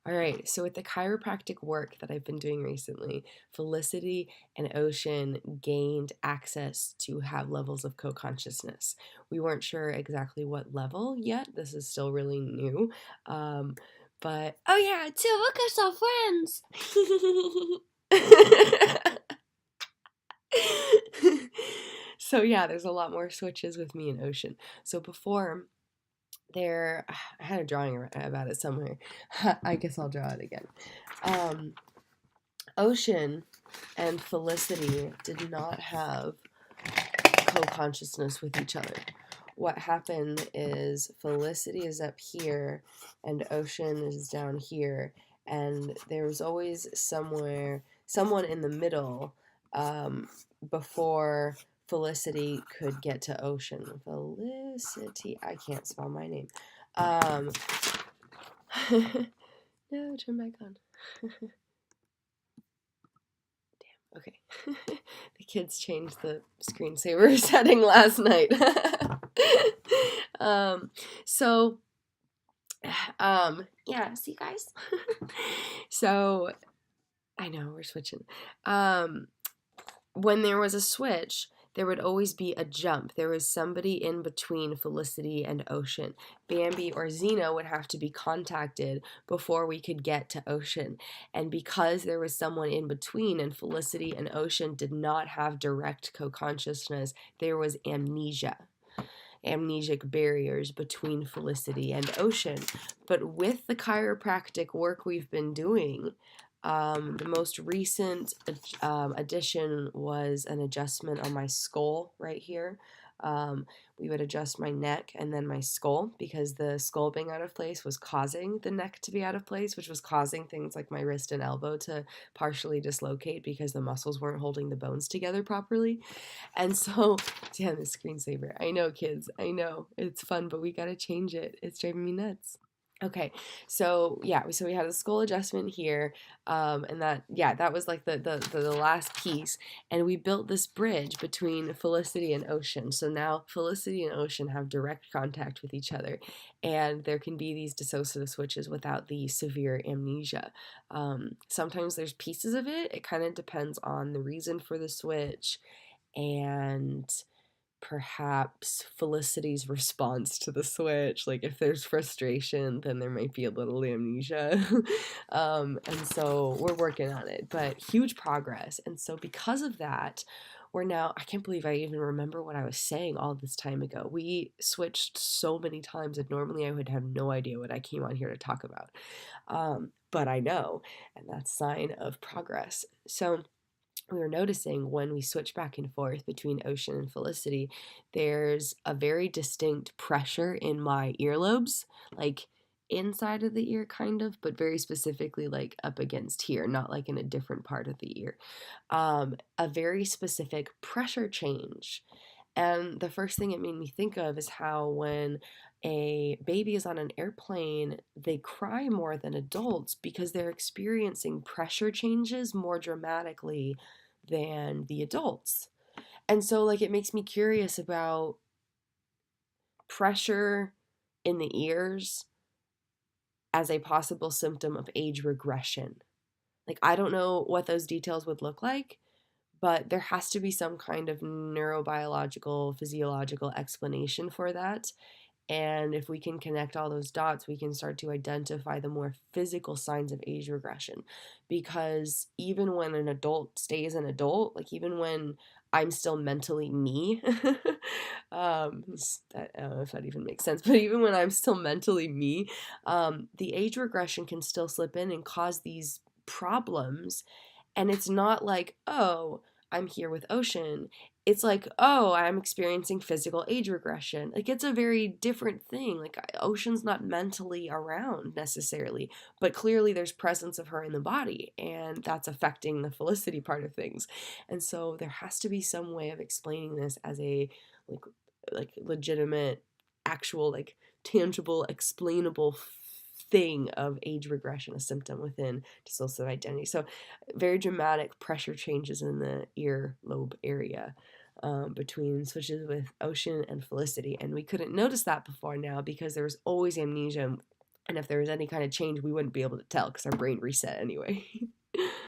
All right, so with the chiropractic work that I've been doing recently, Felicity and Ocean gained access to have levels of co-consciousness. We weren't sure exactly what level yet. This is still really new. Um, but oh yeah, too, look at our friends. So yeah, there's a lot more switches with me and Ocean. So before there, I had a drawing about it somewhere. I guess I'll draw it again. Um, Ocean and Felicity did not have co-consciousness with each other. What happened is Felicity is up here and Ocean is down here, and there was always someone in the middle before Felicity could get to Ocean. Felicity, I can't spell my name. No, turn back on. Okay. The kids changed the screensaver setting last night. um, so, yeah, see, guys? So, I know, we're switching. When there was a switch, there would always be a jump. There was somebody in between Felicity and Ocean. Bambi or Xena would have to be contacted before we could get to Ocean. And because there was someone in between and Felicity and Ocean did not have direct co-consciousness, there was amnesic barriers between Felicity and Ocean. But with the chiropractic work we've been doing, the most recent addition was an adjustment on my skull right here. We would adjust my neck and then my skull because the skull being out of place was causing the neck to be out of place, which was causing things like my wrist and elbow to partially dislocate because the muscles weren't holding the bones together properly. And so, damn, the screensaver. I know, kids. I know. It's fun, but we gotta change it. It's driving me nuts. Okay, so yeah, so we had a skull adjustment here, and that was like the last piece, and we built this bridge between Felicity and Ocean. So now Felicity and Ocean have direct contact with each other, and there can be these dissociative switches without the severe amnesia. Sometimes there's pieces of it. It kind of depends on the reason for the switch and perhaps Felicity's response to the switch. Like if there's frustration, then there might be a little amnesia. And so we're working on it, but huge progress. And so because of that, we're now, I can't believe I even remember what I was saying all this time ago. We switched so many times and normally I would have no idea what I came on here to talk about. But I know, and that's a sign of progress. So we were noticing when we switch back and forth between Ocean and Felicity, there's a very distinct pressure in my earlobes, like inside of the ear, kind of, but very specifically like up against here, not like in a different part of the ear. A very specific pressure change. And the first thing it made me think of is how when a baby is on an airplane, they cry more than adults because they're experiencing pressure changes more dramatically than the adults. And so, like, it makes me curious about pressure in the ears as a possible symptom of age regression. Like, I don't know what those details would look like, but there has to be some kind of neurobiological, physiological explanation for that. And if we can connect all those dots, we can start to identify the more physical signs of age regression. Because even when an adult stays an adult, like even when I'm still mentally me, I don't know if that even makes sense, but even when I'm still mentally me, the age regression can still slip in and cause these problems. And it's not like, oh, I'm here with Ocean. It's like, oh, I'm experiencing physical age regression. Like, it's a very different thing. Like, Ocean's not mentally around necessarily, but clearly there's presence of her in the body, and that's affecting the Felicity part of things. And so there has to be some way of explaining this as a like legitimate, actual, like tangible, explainable thing of age regression, a symptom within dissociative identity. So very dramatic pressure changes in the earlobe area between switches with Ocean and Felicity. And we couldn't notice that before now because there was always amnesia And if there was any kind of change, we wouldn't be able to tell because our brain reset anyway.